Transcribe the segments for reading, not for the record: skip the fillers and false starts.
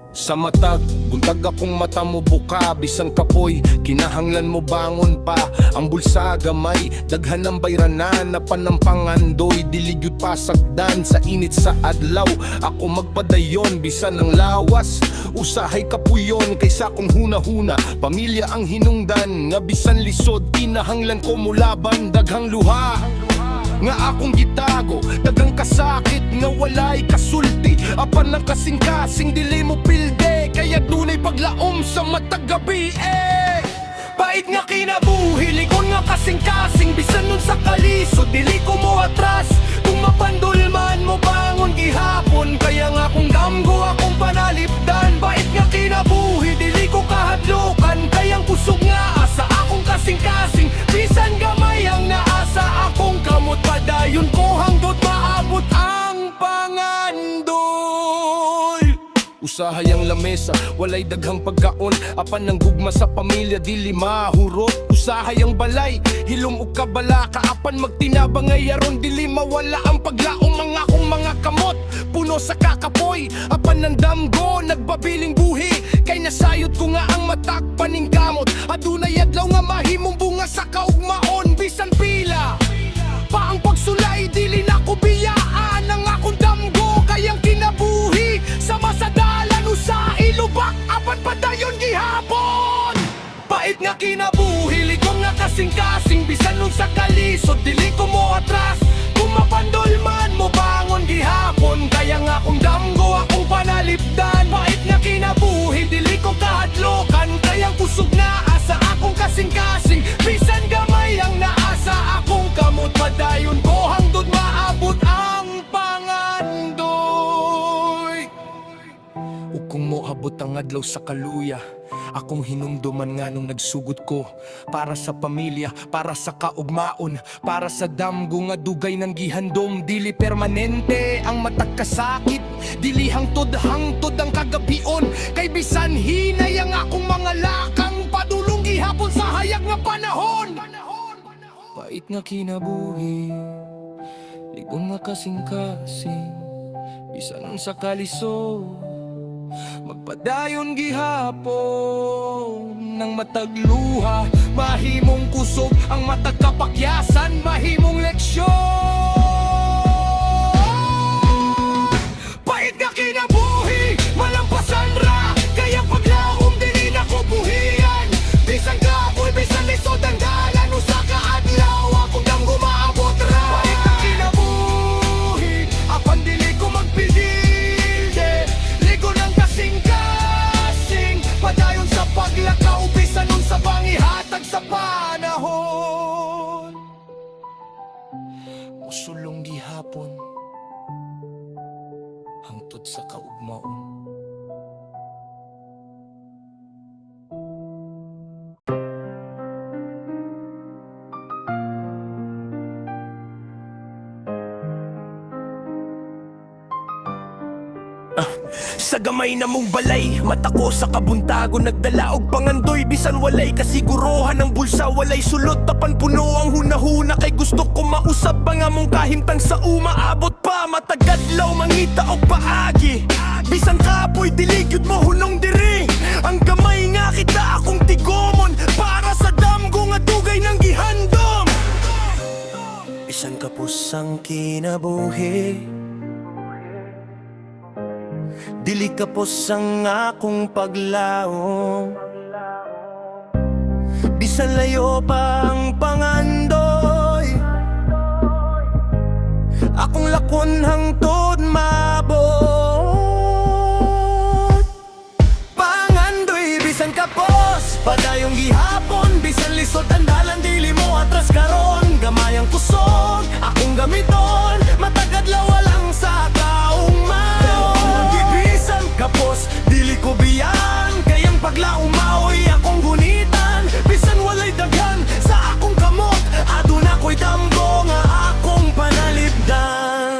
Sa matag, buntag akong mata mo buka. Bisan kapoy, kinahanglan mo bangon pa. Ang bulsa gamay, daghan ng bayranan. Na panampangandoy, diligyod pasagdan. Sa init sa adlaw, ako magpadayon. Bisan ng lawas, usahay kapuyon. Kaysa kong huna-huna, pamilya ang hinungdan. Nga bisan lisod, kinahanglan ko mulaban. Daghang luha nga akong gitago, dagang kasakit nga walay kasulti. Apan ng kasing-kasing dili mo pilde, kaya dunay paglaom sa matag gabi Pait nga kinabuhi, ligon nga kasing-kasing. Bisan nun sa kalisod, dili ko mo atras. Kung mapandulman mo bangon gihapon, kaya nga kung damgo akong panalipdan. Pait nga kinabuhi, dili ko kahadlokan, kayang kusog nga asa akong kasing-kasing. Bisan gamay ang naasa akong kamot, padayon ko hanggot maabot ang pangandoy. Usahay ang lamesa, walay daghang pagkaon. Apan ng gugma sa pamilya, dili mahurot. Usahay ang balay, hilom ug kabalaka. Apan magtinabang ngayaron, dili mawala ang paglaong mga akong mga kamot. Puno sa kakapoy, apan ng damgo, nagbabiling buhi. Kay nasayot ko nga ang matak paninggamot. Adunay adlaw nga mahimong bunga sa kaugmaon. Bisan pila pa ang pagsulay, dili na ko biyaan ang akong damgo. Kayang kinabuhi sa masadalan sa ilubak, apan padayon gihapon. Pait nga kinabuhi, ligong nga kasing-kasing. Bisan nun sa kalisod, dili ko mo atras. Kung mapandulman mo bangon gihapon, kaya nga kung damgo akong panalipdan. Pait nga kinabuhi, dili ko kahadlokan, kayang kusog na asa akong kasing-kasing. Bisan gamay ang naasa akong kamot, padayon ko hangtod maabot ang pangandoy. Ug kung moabot ang adlaw sa kaluya, akong hinumduman nga nung nagsugod ko. Para sa pamilya, para sa kaugmaon, para sa damgo nga dugay ng gihandom. Dili permanente ang matagkasakit, dili hangtod ang kagabion. Kay bisan hinay ang akong mga lakang, padulong gihapon sa hayag nga panahon. Pait nga kinabuhi, ligon nga kasing-kasing. Bisan sa kalisod, magpadayon gihapon ng matagluha. Mahimong kusog ang matagkapakyasan, mahimong leksyon. Pait nga kinabuhi, malampasan ra, kaya paglaom dili na ko buhian. Bisan kapoy, bisan lisod ang dalan, usa ka adlaw akong damgo maabot ra. Pait nga kinabuhi, apan dili ko magpilde, ligo ng kasing-kasing. Padayon sa paglakaw, bisan nun sa pangihatag sa panahon. Musulong gihapon hangtod sa kaugmaon. Sa gamay na mong balay, mata ko sa kabuntago nagdala og pangandoy. Bisan walay kasiguruhan ng bulsa, walay sulot, tapan puno ang hunahuna. Kay gusto ko mausab pa nga mong kahimtang sa umaabot pa. Matagadlaw mangita og paagi, bisan kapoy diligyod mo hunong diri. Ang gamay nga kita akong tigomon, para sa damgo nga dugay ng gihandom. Bisan kapos ang kinabuhi, dili kapos ang akong paglaom. Bisan layo pa ang pangandoy, akong lakon hangtod mabot. Pangandoy, bisan kapos, padayong gihapon. Bisan lisod ang dalan, dili mo atras karon. Gamayang kusog, akong gamiton, matagadlaw lang sa kaugmaon. Kapos, dili ko biyan, kayang paglaong maoy akong gunitan. Bisan walay daghan sa akong kamot, aduna ko'y damgo nga akong panalipdan.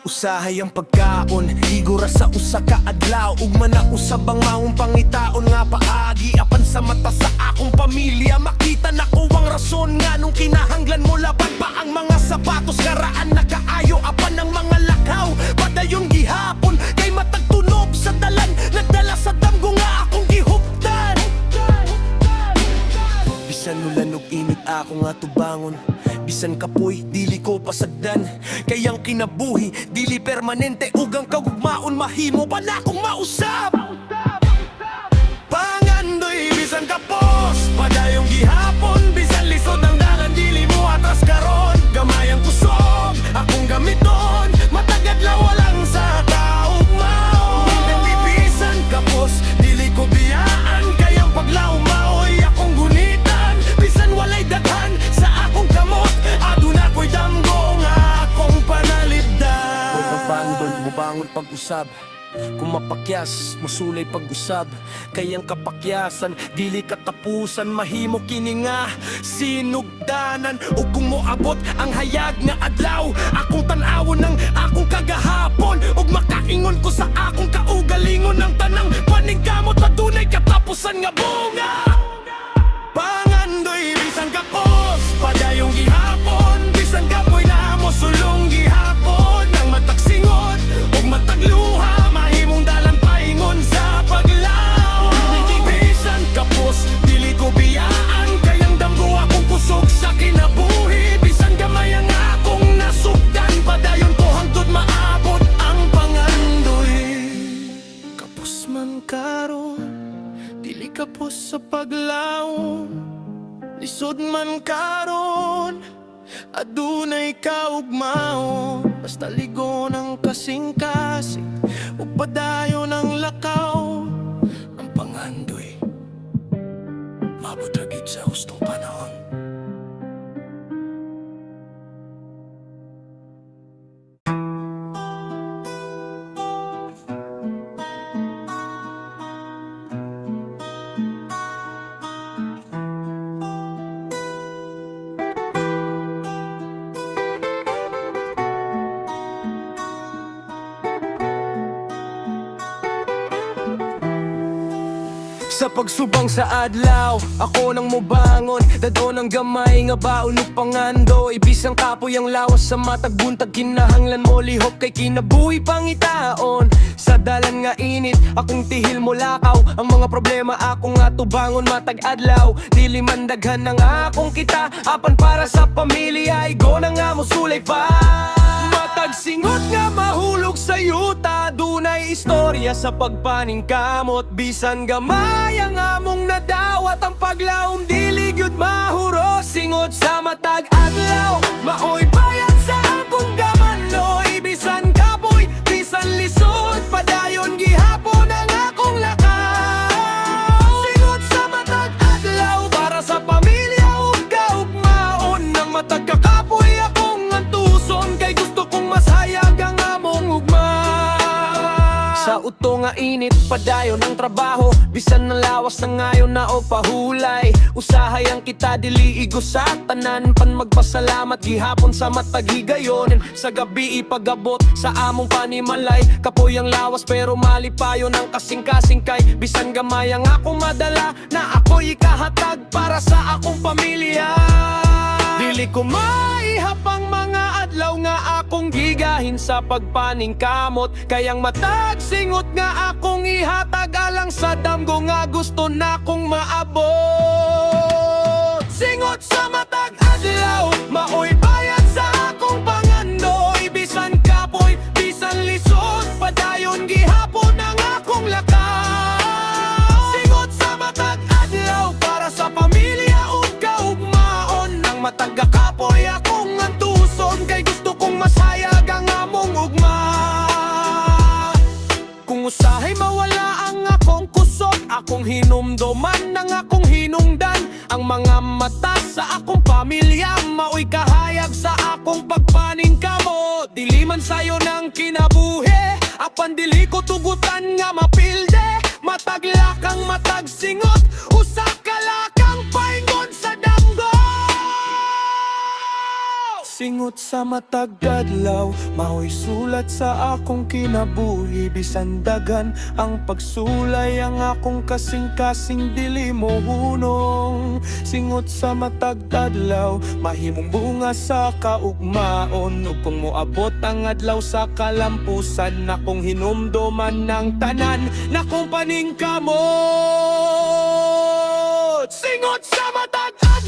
Usahay ang pagkaon, higura sa usa ka adlaw. Ugma na usab ang maong pangitaon nga paagi. Apan sa mata sa akong pamilya, makita na ko ang rason nga nung kinahanglan mo laban pa ang mga sapatos. Karaan na kaayo, apan ang mga lakaw, padayon gihap Bisan ulan ug init ako nga tubangon, bisan kapoy dili ko pasagdan. Kayang kinabuhi dili permanente, ugang kagugmaon mahimo pa na akong mausap. Pangandoy bisan kapos, padayong gihapon, bisan lisod ng dalan dili mo atras karon. Gamay ang kusog, akong gamiton, matagad la walang sa kaugmaon. Bisan kapos, dili ko biyaan, kayang paglaw maoy akong gunitan. Bisan walay daghan sa akong kamot, aduna ko'y damgo nga akong panalipdan. Huwag mabandon, mubangon pag-usab, kung mapakyas, musulay pag-usab. Kayang kapakyasan, dili katapusan, mahimo kini nga sinugdanan. O kung moabot ang hayag nga adlaw, akong tanawon ng akong kagahapon, ug makaingon ko sa akong kaugalingon ng tanang paningkamot, adunay katapusan nga bunga. Pangandoy bisan kapos, padayong gihapon, bisan kapoy na mo sulong gihapon. Nang matagsingot ug matagluha, mahimong dalan paingon sa paglaw. Bisan kapos, dili ko biyaan, kayang damgo akong kusog sa kinabuhi. Bisan gamay ang akong nasugdan, padayon ko hangtod maabot ang pangandoy. Kapos man karon, dili kapos sa paglaw. Lisod man karon, adunay kaugmaon. Basta ligo ng kasing-kasing, o padayon ng lakaw. Ang pangandoy, mabot ragid sa hustong panahon. Sa pagsubang sa adlaw, ako nang mubangon, dado ng gamay nga baon ug pangando. Ibisang kapoy ang lawas sa matag buntag, kinahanglan mo lihok kay kinabuhi pangitaon. Sa dalan nga init, akong tihil mo lakaw, ang mga problema ako nga tubangon matag adlaw. Dili man daghan ng akong kita, apan para sa pamilya, igo na nga mo sulay pa. Matag singot nga mahulog sa yuta, dunay istorya sa pagpaningkamot. Bisan gamay ang among nadawat, ang paglaom dili gyud mahuro. Singot sa matag adlaw, maoy bayad sa akong gamanoy. Bisan kapoy, bisan lisod, padayon gihapon ang akong lakaw. Singot sa matag adlaw, para sa pamilya ug kaugmaon. Nang matag kakapoy akong antuson, kay gusto kong masayag ang among ugma. Sa uto nga init, padayon ang trabaho, bisan ng lawas na ngayon na o pahulay. Usahay ang kita, dili igo sa tanan, pan magpasalamat gihapon sa matag higayon. Sa gabi ipagabot sa among panimalay, kapoy ang lawas pero malipayo ng kasing-kasing kay. Bisan gamay ang akong madala, na ako'y ikahatag para sa akong pamilya. Dili ko maihapang mga adlaw nga akong gigahin sa pagpaningkamot, kayang matag singot nga akong ihatag alang sa damgo nga gusto na kong maabot. Singot sa matag adlaw, maoy bayad sa akong pangandoy. Bisan kapoy, bisan lisod, padayon gihapon ang akong lakaw. Singot sa matag adlaw, para sa pamilya ug kaugmaon. Nang matag kapoy akong antuson, kay gusto kong masayag ang among ugma. Kung usahay mawala ang akong kusog, akong hinumdoman ng akong hinungdan. Ang mga mata sa akong pamilya, maoy kahayag sa akong pagpaningkamot. Dili man sayo ng kinabuhi, apan dili ko tugutan nga mapilde. Mataglakang matagsingot, usa ka lakang paingon sa damgo. Singot sa matag adlaw, maoy sulat sa akong kinabuhi. Bisan dagan ang pagsulay, ang akong kasing-kasing dili mo hunong. Singot sa matag adlaw, mahimong bunga sa kaugmaon. Ug kung moabot ang adlaw sa kalampusan, akong hinumdoman ng tanan na kong paningkamot. Singot sa matag adlaw,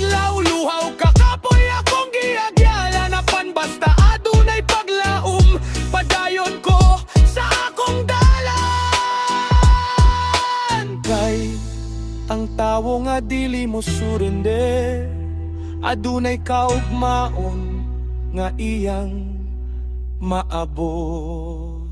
mo surrender. Adunay kaugmaon nga iyang maabot.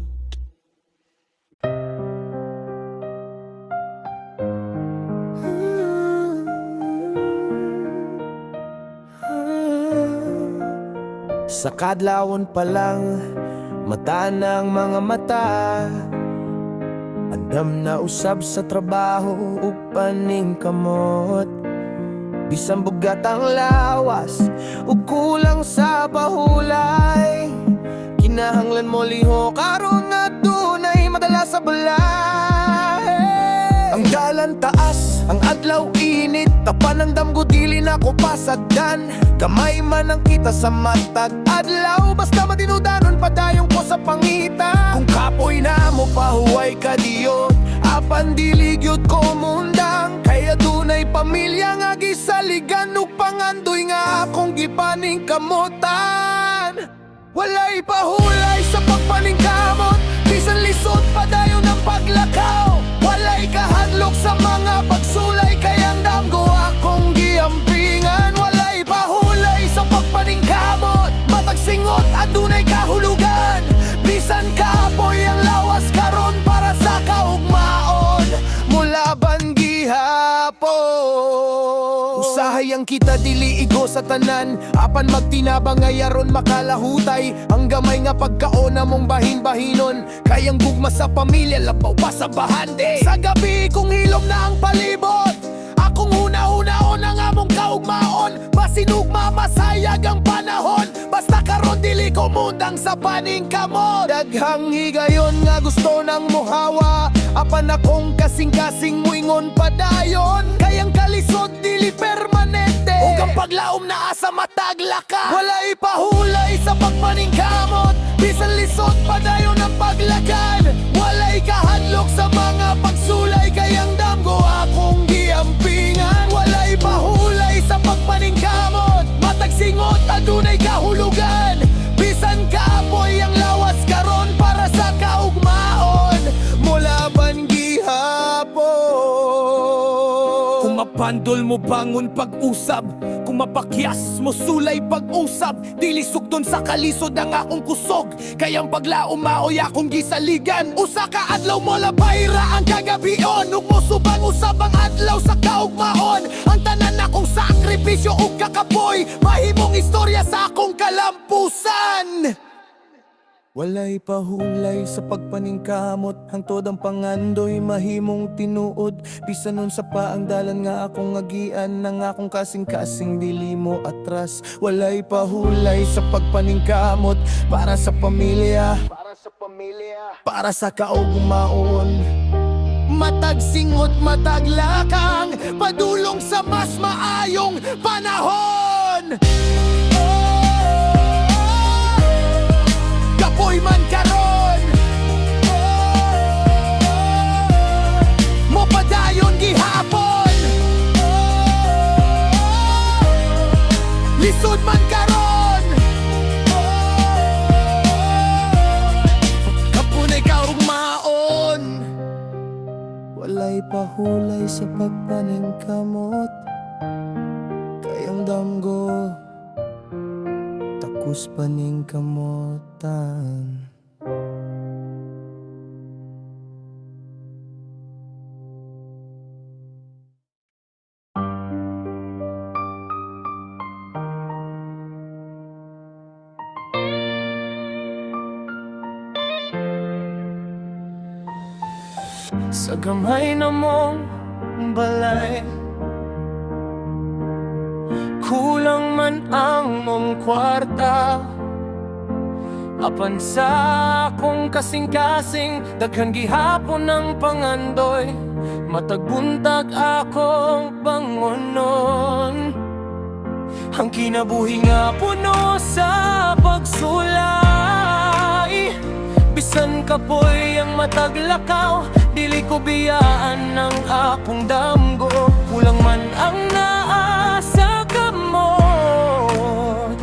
Sa kadlawon pa lang, mata ng mga mata, andam na usab sa trabaho ug paning kamot. Bisan bugat ang lawas ug kulang sa bahulay, kinahanglan mo liho karon nga dunay madala sa balay. Ang dalan taas, ang adlaw init, tapan ang damgo dili na ko pasagdan. Kamay man ang kita sa matag adlaw, basta matinudanon padayong ko sa pangita. Kung kapoy na mo pahuway ka diyon, apan diligyot ko mundang. Kaya dunay pamilya nga gisaligan ug pangandoy nga akong gipaning kamutan. Walay pahulay sa pagpaningkamot, bisan lisod padayon ang paglakaw. Walay kahadlok sa mga pagsulay, kaya damgo akong giampingan. Walay pahulay sa pagpaningkamot, matag singot adunay kahulugan. Bisan kapoy ang lawas karon para sa kaugmaon, mula gihapon. Usahay ang kita dili igo sa tanan, apan magtinabang ngayaron makalahutay. Ang gamay nga pagkaona mong bahin-bahinon, kayang gugma sa pamilya labaw pa sa bahande. Sa gabi kung hilom na ang palibot, akong una-unaon ang among kaugmaon. Masinugma masayag ang panahon, basta karon dili ko mundang sa paning kamot. Daghang higayon nga gusto nang muhawa, apan akong kasing-kasing muingon padayon. Kayang kalisod dili permanente, ug ang paglaom na asa mataglaka. Walay pahulay sa pagpaningkamot, bisan lisod padayon ang paglagad. Walay kahadlok sa mga pagsulay, kayang damgo akong giampingan. Walay pahulay sa pagpaningkamot, matag singot adunay kahulugan. Bisan kapoy ang lawas karon para sa kaugmaon, mula gihapon. Kung mapandol mo bangon pag-usab, kung mapakyas mo sulay pag-usab, dili sugton sa kalisod ang akong kusog. Kayang paglaom maoy akong gisaligan. Usa ka adlaw mo labayra ang kagabion, ug mo subang usab ang adlaw sa kaugmaon. Ang tanan akong sakripisyo ug kakapoy, mahimong istorya sa akong kalampusan. Walay pahulay sa pagpaningkamot, hangtod ang pangandoy mahimong tinuod. Bisan nun sa paang dalan nga akong agian, nang akong kasing-kasing dili mo atras. Walay pahulay sa pagpaningkamot, para sa pamilya, para sa kaugmaon. Matag singot, matag lakang, padulong sa mas maayong panahon. Kapoy man karon, mo padayon gihapon. Lisod man karon, kapunay kaugmaon. Walay pahulay sa pagpaningkamot, kayang damgo takus paning kamutan. Sa gamay na mong balay, kulang man ang mong kwarta, apan sa akong kasing-kasing, daghan gihapon ang pangandoy, matagbuntag akong bangonon. Ang kinabuhi nga puno sa pagsulay, bisan kapoy ang mataglakaw, dili ko biyaan ng akong damgo. Kulang man ang naa sa kamot,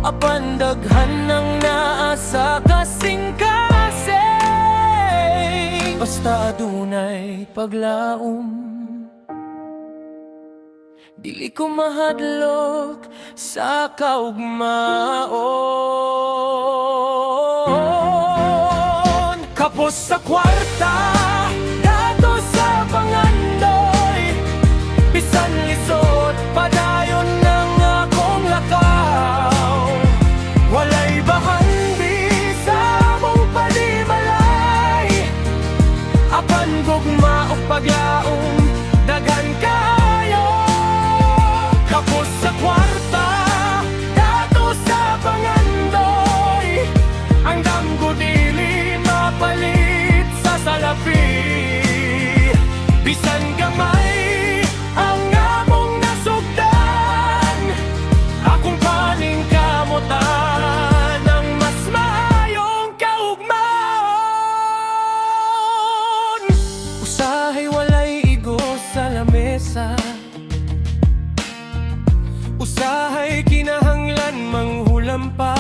apan daghan ng naa sa kasing-kasing. Basta adunay paglaom, dili ko mahadlok sa kaugmaon. Kapos sa kwarta, dato sa pangandoy, bisan lisod, padayon ng akong lakaw. Walay bahandi sa mong palimalay, apan gugma o paglaong daghan kayo. Kapos sa kwarta, dato sa pangandoy, ang damgo dili mapalit sa salapi. Bisan gamay ang among nasugdan, akong paning kamutan ang mas maayong kaugmaon. Usahay walay igo sa lamesa, usahay kinahanglan manghulam pa.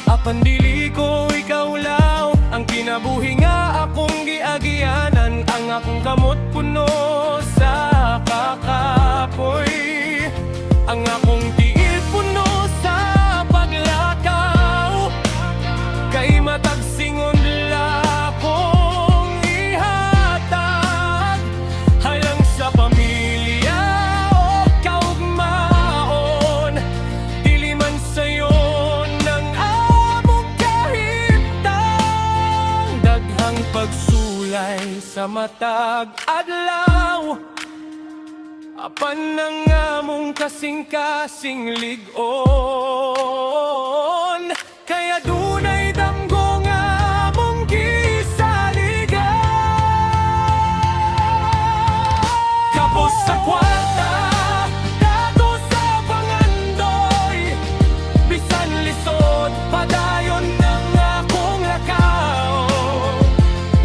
Apan dili ko ikaw law, ang kinabuhi nga akong giagianan, ang akong kamot puno sa kakapoy, ang akong tiil puno sa paglakaw. Kay matag singon la akong ihatag, halang sa pamilya o kaugmaon. Dili man sayon ng among kahimtang, daghang pagsulay sa matag adlaw, apan ang among kasing-kasing lig-on. Kaya dunay damgo nga among gisaligan. Kapos sa kwarta, dato sa pangandoy, bisan lisod, padayon ng akong lakaw.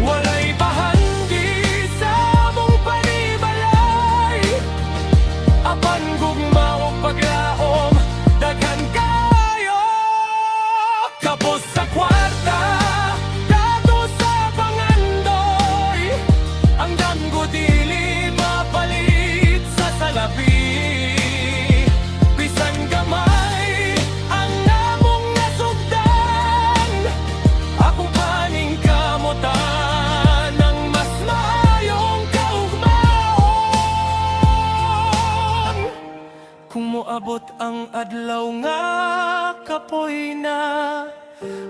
Walay bahandi sa among panibalay, apan gugma o paglaom daghan kayo. Kapos sa kwarta, dato sa pangandoy, ang damgo dili mapalit sa salapi. Bisan gamay ang among nasugdan, akong paning kamutan ang mas maayong kaugmaon. Kung moabot ang adlaw nga kapoy na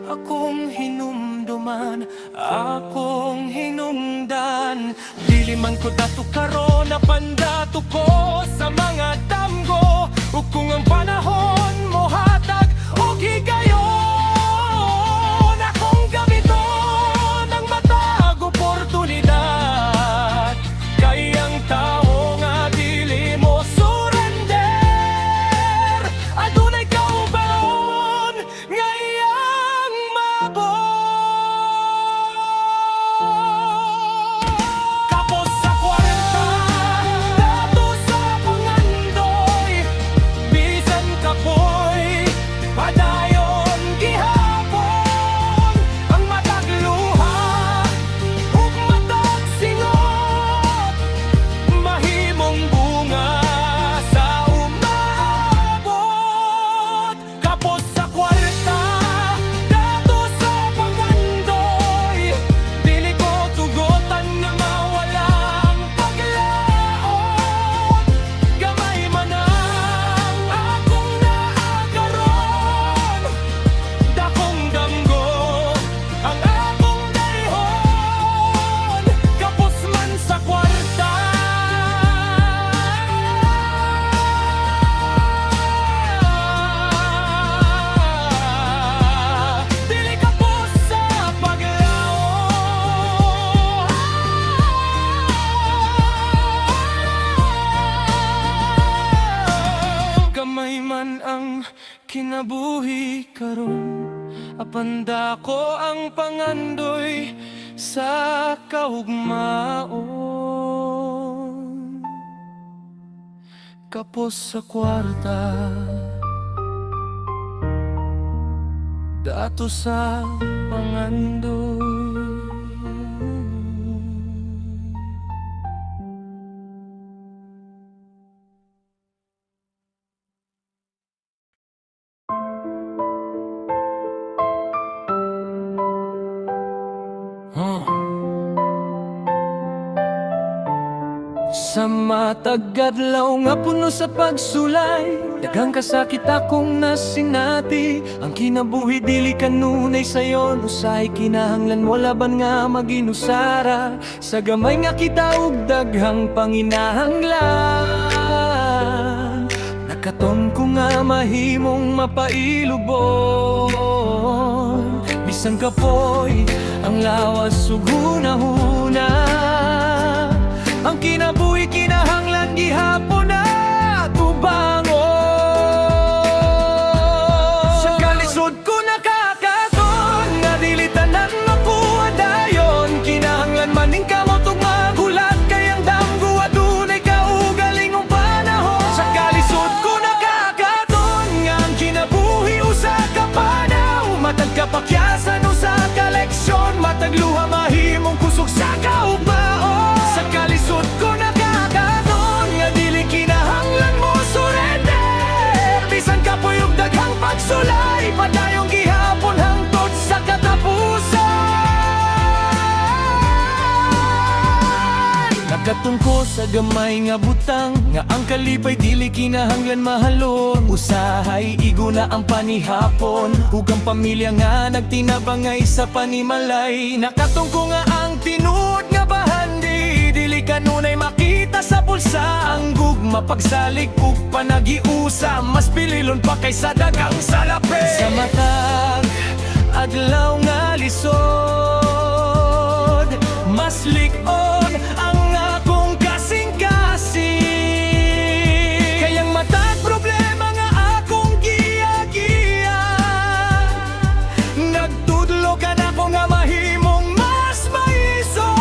akong hinumduman, akong hinungdan, dili man ko dato karon, apan dato ko sa mga damgo. Ug kung ang panahon mo hatag og higayon, akong gamiton ang matag oportunidad. Kay ang tao nga dili mo surrender, adunay kaubaon nga iyang mabot. Kapos sa kwarta, dato sa pangandoy, bisan kapoy, padayon gihapon. Ang matag luha ug matag singot, mahimong bunga sa umabot. Kapos sa kwarta, dato sa pangandoy, dili ko tugotan nga mawalang paglaon. Gamay man ang akong naagaron, dakong damgo ang akong dayhon. Kapos man sa kwarta, dili kapos sa paglaon. Gamay man ang kinabuhi karon, apan dako ang pangandoy sa kaugmaon. Kapos sa kwarta, dato sa pangandoy. Sa matagadlaw nga puno sa pagsulay, daghang kasakit akong nasinati. Ang kinabuhi dili kanunay sayon, usahay kinahanglan mo laban nga maginusara. Sa gamay nga kita ug daghang panginahanglan, nakaton ko nga mahimong mapailubon. Bisan kapoy ang lawas ug hunahuna, ang kinabuhi kinahanglan gihapon na tubangon. Sa kalisod ko nakakaton nga dili tanan makuha dayon, kinahanglan maning kamot ug magulat kayang damgo adunay kaugalingong panahon. Sa kalisod ko nakakaton nga ang kinabuhi usa ka panaw, matag kapakyasan usa ka leksyon, matag luha mahimong kusog sa kaugmaon. Sa kalisod ko nakakaton nga dili kinahanglan mo surrender, bisan kapoy ug daghang pagsulay, padayong gihapon hangtod sa katapusan. Nakaton ko sa gamay nga butang, nga ang kalipay dili kinahanglan mahalon. Usahay igo na ang panihapon, ug ang pamilya nga nagtinabangay sa panimalay. Nakaton ko nga ang tinuod nga bahandi, dili kanunay makita sa bulsa. Ang gugma pagsalig ug panagiusa, mas pililon pa kaysa daghang salapi. Sa matag adlaw nga lisod, mas lik-on ang akong kasing-kasing. Kayang matag problema nga akong giya-giya, nagtudlo ka na ko nga mahimong mas maison.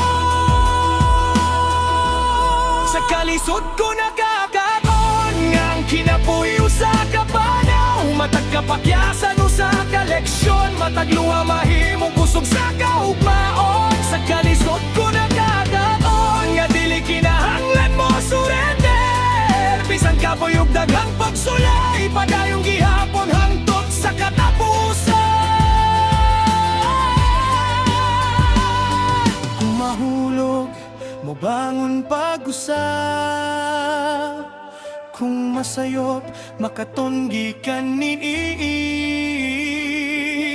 Sa kalisod ko nakakaton nga ang kinabuhi usa ka panaw, matag kapakyasan usa ka leksyon, matag luha mahimong kusog sa kaugmaon. Sa kalisod ko nakakaton nga dili kinahanglan mo surrender, bisan kapoy ug daghang pagsulay, padayong gihapon hangtod sa katapusan. Kung mahulog mo bangon pag-usap, kung masayop makatonggi kanini.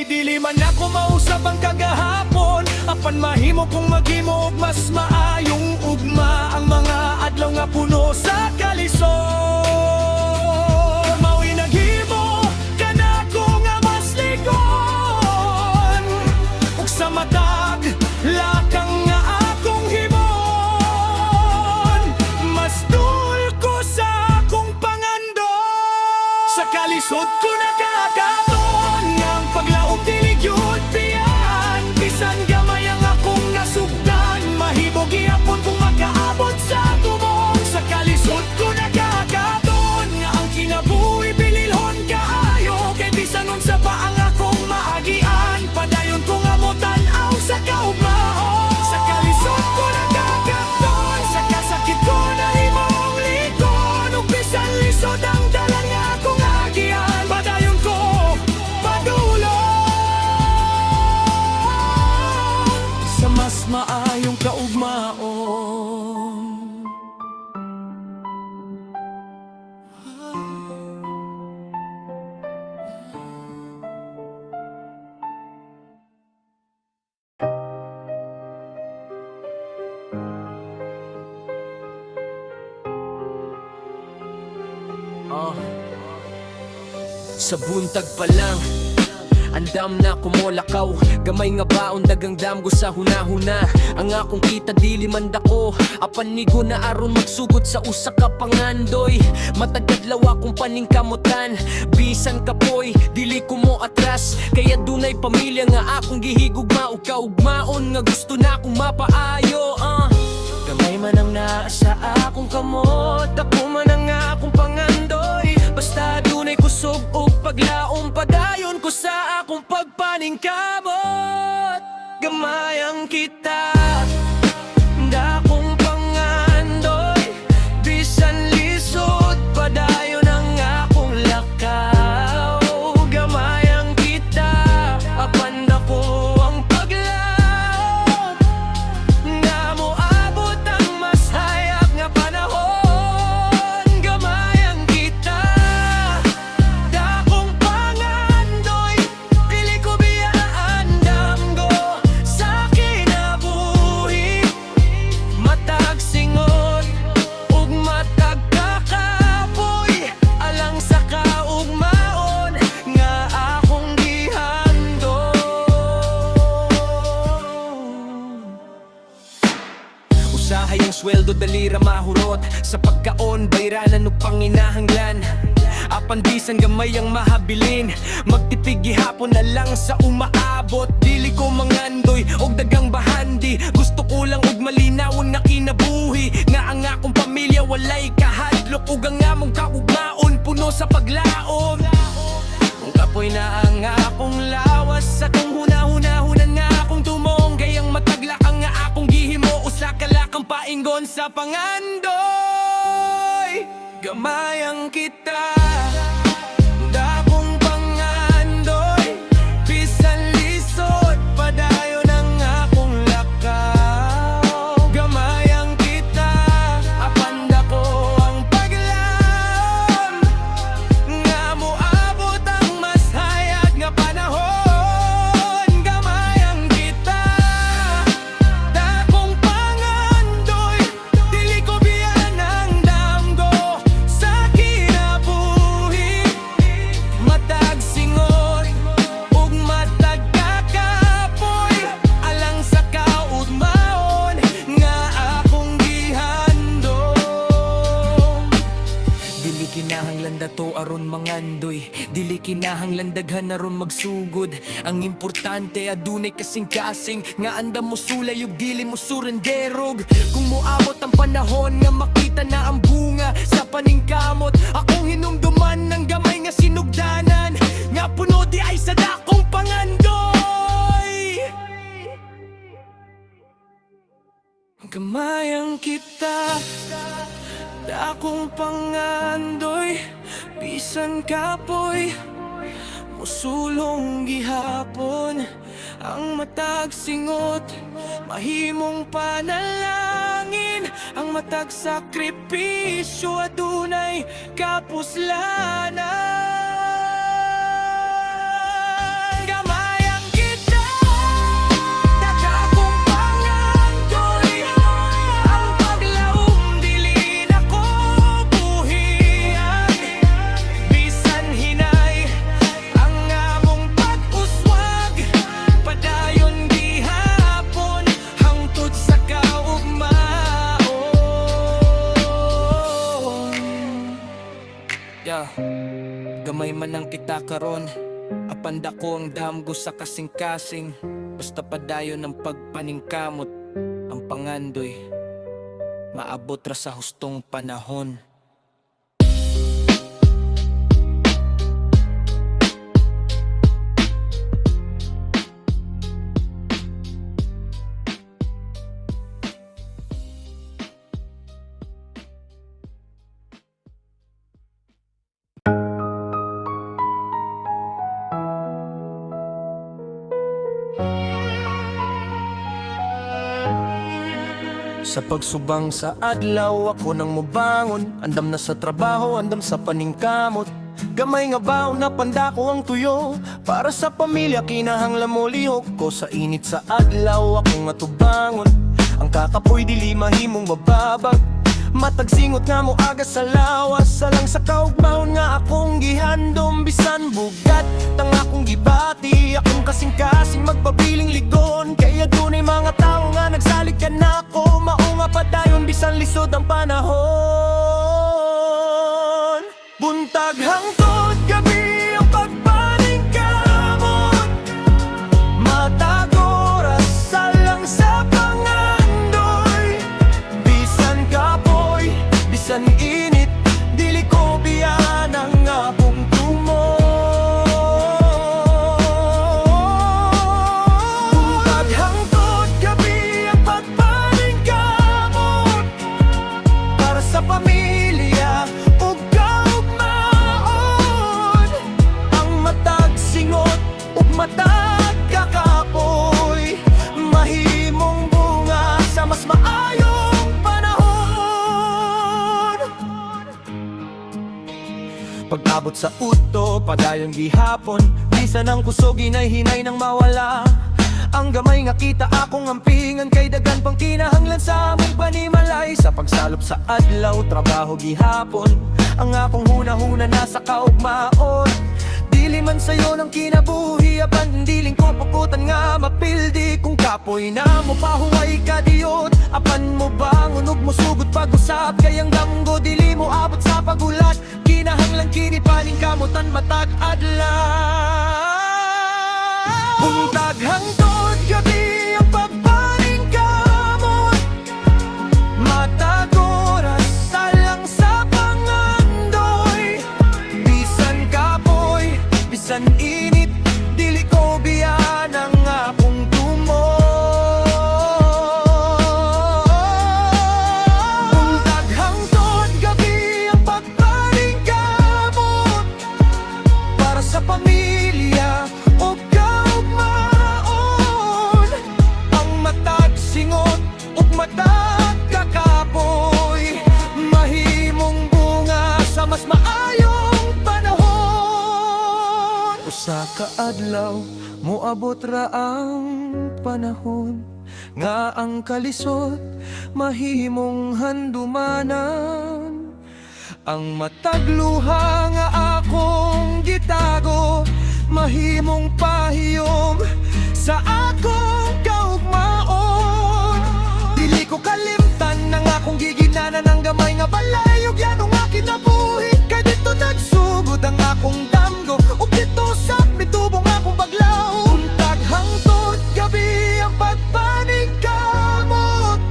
Dili man ako mausap ang kagahapon, apan mahimo kung maghimo og mas maayong ugma. Ang mga adlaw nga puno sa kalisod, mao'y naghimo kanako nga mas ligon, ug sa matag lakang nga akong himon, mas dul ko sa akong pangandon. Sa kalisod ko nakakaton nga ang paglaom dili gyud tiyan, bisan gamay ang akong nasugdan, mahimo gihapon kung makaabot sa tubong. Sa kalisod ko nakakaton nga ang kinabuhi bililhon kaayo, kay bisan unsa pa ang akong maagian, padayon ko nga motan-aw sa kaugmaon. Sa kalisod ko nakakaton, sa kasakit ko nahimong likon, ug bisan lisod ang dalan nga akong agian, padayon ko padulong sa mas maayong kaugmaon. Sa buntag pa lang andam na kumolakaw, gamay nga baon dagang damgo sa hunahuna. Ang akong kita dili man dako, apan nigo na aron magsugod sa usa ka pangandoy. Matagadlaw akong paningkamutan, bisan kapoy dili ko mo atras. Kaya dunay pamilya nga akong gihigugma ug kaugmaon nga gusto na akong mapaayo. Gamay man ang naa sa akong kamot, ako man ang akong pangandoy. Basta dunay kusog ug paglaom, padayon ko sa akong pagpaningkamot. Gamay ang kita, dakong pangandoy, bisan lisod padayon ang akong lakaw. Gamay ang kita, apan dako ang paglaom, nga moabot ang mas hayag nga panahon. dali ra mahurot. Sa pagkaon, bayranan o panginahanglan. Apan bisan gamay ang mahabilin, magtipig gihapon na lang sa umaabot. Dili ko mangandoy og dagang bahandi, gusto ko lang og malinawon nga kinabuhi. Nga ang akong pamilya walay kahadlok, ug ang among kaugmaon puno sa paglaom. Kung kapoy na ang akong lawas, sa kung hunahuna-hunan nga akong tumong, gayang mataglakang nga akong gihimo, usa ka lakang paingon sa pangandoy. Gamayang kita, dakong pangandoy, bisan lisod, padayon ang akong lakaw. Gamayang kita, apanda ko ang paglaom, nga moabot ang mas hayag nga panahon. Gamayang kita, dakong pangandoy, dili ko biyan ang damgo sa kinabuhi. Matag singot ug matag kakapoy, alang sa kaugmaon nga akong gihandom. Dili kinahanglan dato aron mangandoy, dili kinahanglan daghan aron magsugod. Ang importante adunay kasing-kasing, nga andam mo sulay ug dili mo surenderog. Kung moabot ang panahon nga makita na ang bunga sa paningkamot, akong hinumduman ng gamay nga sinugdanan, nga puno di ay sa dakong pangandoy. Gamayang kita, dakong pangandoy, bisan kapoy, musulong gihapon. Ang matag singot, mahimong panalangin. Ang matag sakripisyo, adunay kapuslanan. Gamayang kita, dakong pangandoy, ang paglaom dili na ko buhian. Bisan hinay ang among pag-uswag, padayon gihapon hangtod sa kaugmaon. Gamay man ang kita karon, apanda ko ang damgo sa kasing-kasing. Basta padayon ang pagpaningkamot, ang pangandoy maabot ra sa hustong panahon. Sa pagsubang sa adlaw, ako nang mubangon. Andam na sa trabaho, andam sa paningkamot. Gamay nga baon na pandako ang tuyo, para sa pamilya kinahanglan mo lihok ko. Sa init sa adlaw, ako nga tubangon. Ang kakapoy dili mahimong mababag, matagsingot nga mo aga sa lawas. Salang sa kaugmaon nga akong gihandom, bisan bugat tang akong gibati. Akong kasing-kasing magpabiling ligon, kaya dunay mga tao nga nagsalig ka na ko. Mao nga padayon bisan lisod ang panahon. Buntag hangtod gabi ang pagpaningkamot, matag oras salang sa pangandoy. Bisan kapoy, bisan init, dili ko biyan ang akong tumon. Buntag hangtod gabi ang pagpaningkamot, para sa pamilya ug kaugmaon. Ang matag singot ug matag kakapoy, mahimong bunga sa mas maayong panahon. Pag-abot sa uto, padayong gihapon, bisan ang kusog hinay nang mawala. Ang gamay nga kita akong ampingan, kay dagan pang kinahanglan sa among panimalay. Sa pagsalop sa adlaw, trabaho gihapon, ang akong hunahuna nasa kaugmaon. Dili man sayo ng kinabuhi, apan diling ko pukutan nga mapildi. Kung kapoy na mo pahuway ka diyot, apan mo bangon ug mo sugod pag-usap. Kayang damgo dili mo abot sa pagulat, kinahanglan kini paning kamutan matag adlaw. Buntag hangtod gabi ang pagpaning kamot, matag oras salang sa pangandoy. Bisan kapoy, bisan init, dili ko biyan ang akong tumo. Buntag hangtod gabi ang pagpaning kamot, para sa pamilya o kaugmaon. Ang matag singot ug matag kakapoy, mahimong bunga sa mas maayong panahon. Usa ka adlaw moabot ra ang panahon, nga ang kalisod mahimong handumanan. Ang matagluha nga akong gitago, mahimong pahiyom sa akong kaugmaon. Dili ko kalimtan ng akong giginanan ng gamay nga balay, ug yan ang akin nabuhi. Kay dito nagsugod ang akong damgo, ug dito sa mitubong akong baglaw. Untag hangtod gabi ang pagpaning kamot,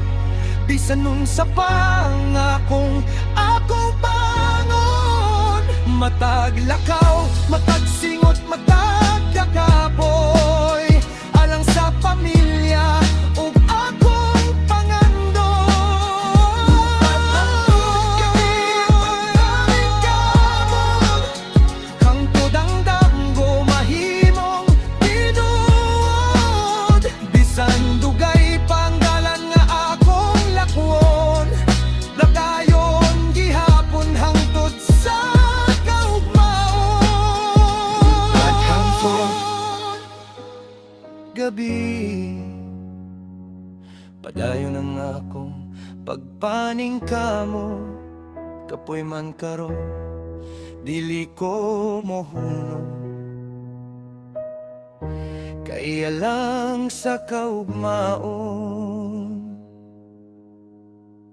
bisan nun sa pangakong akong bangon. Matag lakaw, matag singot, matag kakapoy, alang sa pamilya ug akong pangandoy. Hangtod ang damgo mahimong tinuod, bisan dugay panggalan nga akong lakwon. Lagayon gihapon hangtod sa kaugmaon. At hangtod gabi, padayon ang akong pagpaning kamo. Kapoy man karon, dili ko mohuno, kaya lang sa kaugmaon.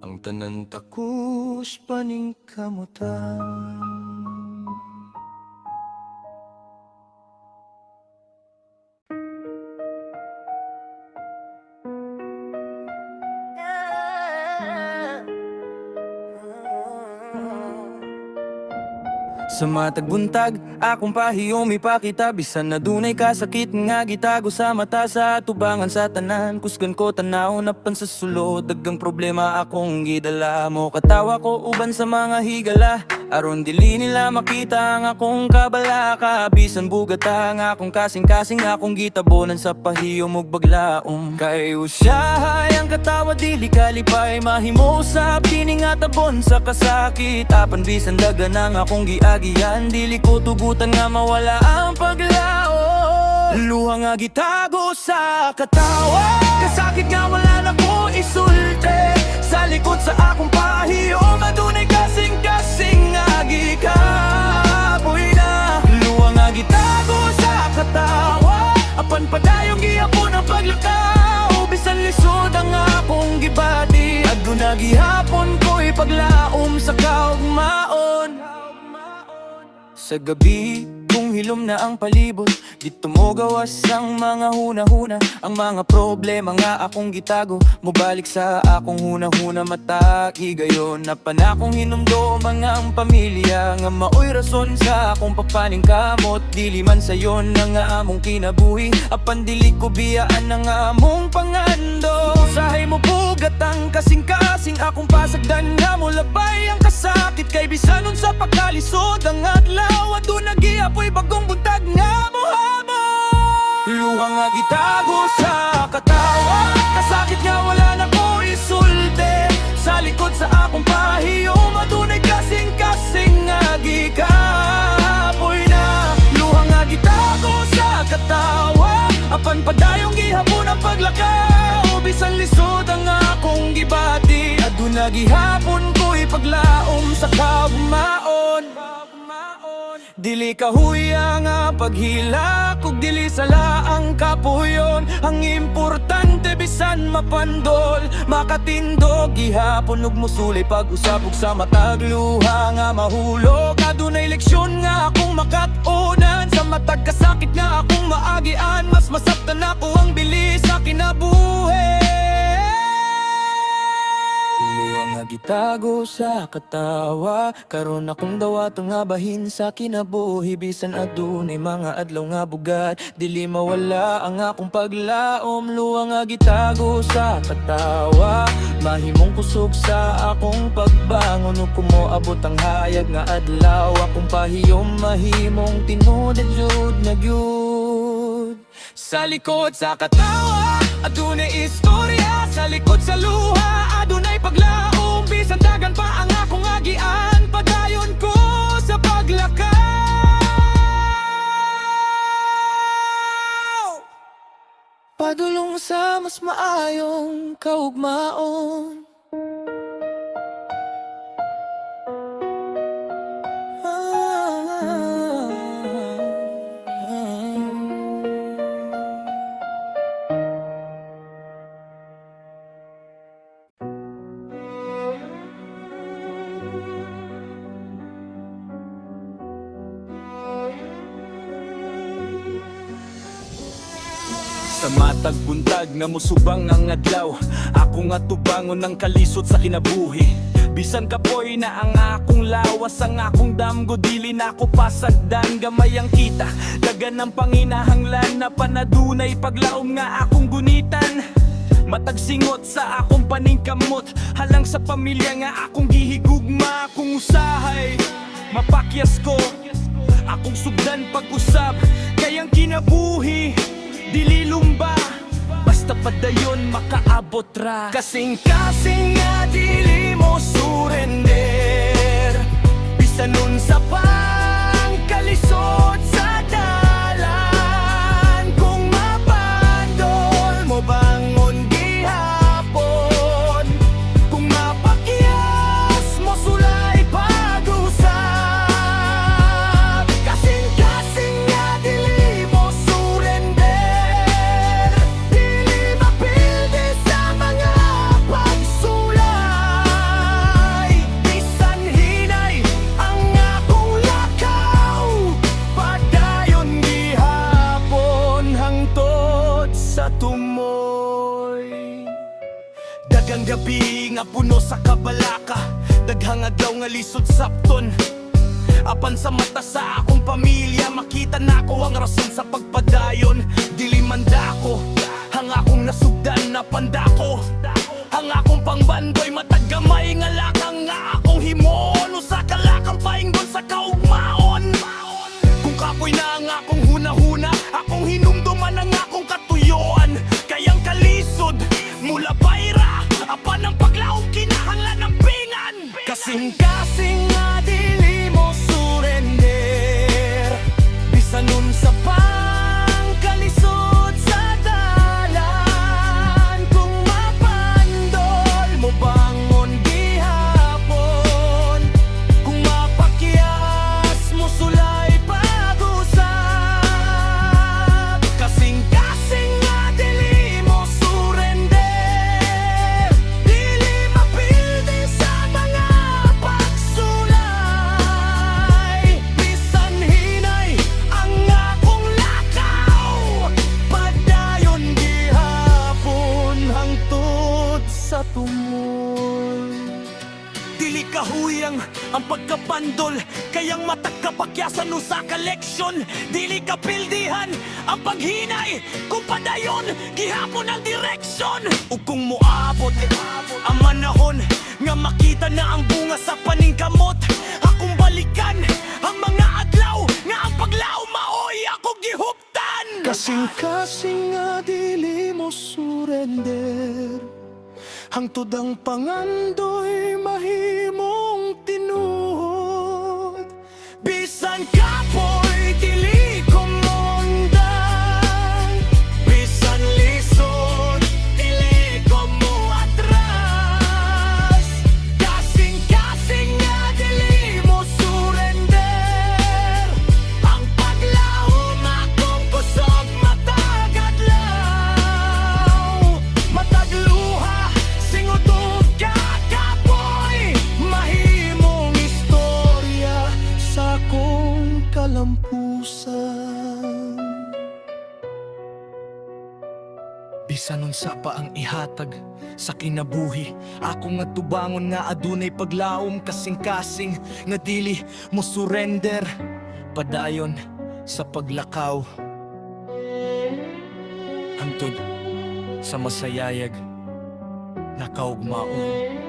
Ang tanan takus paning kamutan. Sa matag buntag, akong pahiyom ipakita, bisan na dunay kasakit nga gitago sa mata. Sa tubangan sa tanan, kusgan ko tanaw na pan sa sulod. Dagang problema akong gidala mo, katawa ko uban sa mga higala. Aron dili nila makita ang akong kabalaka, bisan bugata ang akong kasing-kasing akong gitabonan sa pahiyom ug baglaom. Kay usyahay ang katawa dili kalipay, mahimo usab kini nga tabon sa kasakit. Apan bisan dagan ang akong giagian, dili ko tugutan nga mawala ang paglaom. Luha nga gitago sa katawa, kasakit nga wala na ko isulti. Sa likod sa akong pahiyom, adunay kasing-kasing nga gikapoy na. Luha nga gitago sa katawa, apan padayong gihapon ang paglakaw. Bisan lisod ang akong gibati, aduna gihapon ko'y paglaom sa kaugmaon. Sa gabi, kung hilom na ang palibot, dito mo gawas ang mga huna-huna. Ang mga problema nga akong gitago, mubalik sa akong huna-huna mataki. Gayon na pa na akong hinumdo mga ang pamilya, nga maoy rason sa akong papaning kamot. Dili man sayo na nga among kinabuhi, apan dili ko biyaan na nga among pangando. Usahay mo bugat ang kasing-kasing akong pasagdan, nga mo labay ang kasakit. Kay bisanon sa pagkalisod ang adlaw, aduna giapoy bagong buntag nga mohamon. Luha nga gitago sa katawa, kasakit nga wala na ko isulti. Sa likod sa akong pahiyom, adunay kasing-kasing nga gikapoy na. Luha nga gitago sa katawa, apan padayong gihapon ang paglakaw. Bisan lisod ang akong gibati, aduna gihapon ko'y paglaom sa kaugmaon. Dili kahuya nga paghila kung dili sala ang kapuyon. Ang importante bisan mapandol, makatindog gihapon ug musuli pag-usap ug sa matag luha nga mahulog. Adunay leksyon nga akong makatunan sa matag kasakit nga akong maagian. Mas masabtan ako ang bilis sa kinabuhi. Luwa nga gitago sa katawa, karon akong dawat nga bahin sa kinabuhi. Bisan adunay mga adlaw nga bugad, dili mawala ang akong paglaom. Luwa nga gitago sa katawa, mahimong kusog sa akong pagbangon. Ug kumoabot ang hayag nga adlaw, akong pahiyom mahimong tinud jud na gyud. Sa likod sa katawa, adunay istorya. Sa likod sa luha, adunay paglaom. Bisan dagan pa ang akong agian, padayon ko sa paglakaw. Padulong sa mas maayong kaugmaon. Sa matag buntag nga musubang ang adlaw, ako nga tubangon ng kalisod sa kinabuhi. Bisan kapoy na ang akong lawas, ang akong damgo dili na ako pasagdan. Gamay ang kita, dagan ng panginahanglan na panadunay paglaom nga akong gunitan. Matagsingot sa akong paningkamot, halang sa pamilya nga akong gihigugma. Akong usahay, mapakyas ko, akong sugdan pag-usap. Kayang kinabuhi, dili lumba, basta padayon makaabot ra. Kasing-kasing nga dili mo surrender, bisan nun sa pangkalisod sa dalan. Kung mapandol mo bangon gihapon, kung mapakyas mo sulay pag-usap. Kasing-kasing nga dili mo surrender, dili mapildi sa mga pagsulay. Bisan hinay ang akong lakaw, padayon gihapon hangtod sa tumoy. Dagang gabi nga puno sa kabalaka, daghang adlaw nga lisod sapton. Apan sa mata sa akong pamilya, makita na ko ang rason sa pagpadayon. Dili manda ko, ang akong nasugdan na pandako. Ang akong pangbandoy, matagamay nga lakang nga akong himon. Usa ka lakang painggon sa kaugmaon. Kung kapoy na ang akong hunahuna, akong hinumduman ang akong katuyoan. Kayang kalisod, mula bayra, apan ang paglaom kinahanglan ng pingan. Kasing-kasing nga dili mo surrender, bisan nun sa pangkalisod sa dalan. Kung mapandol mo bangon gihapon, kung mapakyas mo sulay pag-usap. Kasing-kasing nga dili mo surrender, dili mapildi sa mga pagsulay. Bisan hinay ang akong lakaw, padayon gihapon hangtod sa tumoy. Dili kahuyang ang pagkapandol, kayang matagkapakyasan no sa kaleksyon. Dili kapildihan ang paghinay, kung padayon gihapon ang direksyon. Ug kung moabot ang manahon nga makita na ang bunga sa paningkamot, akong balikan ang mga adlaw nga ang paglaw maoy akong gihuptan. Kasing-kasing nga dili mo surrender, hangtod ang pangandoy mahimong tinuod. Bisan kapoy dili ko mondan, bisan lisod dili ko mo atras. Kasing-kasing nga dili mo surrender, bisan unsa pa ang ihatag sa kinabuhi. Ako nga tubangon nga adunay paglaom kasing-kasing nga dili mo surrender padayon sa paglakaw. Hantod sa masayayag nakaugmaon.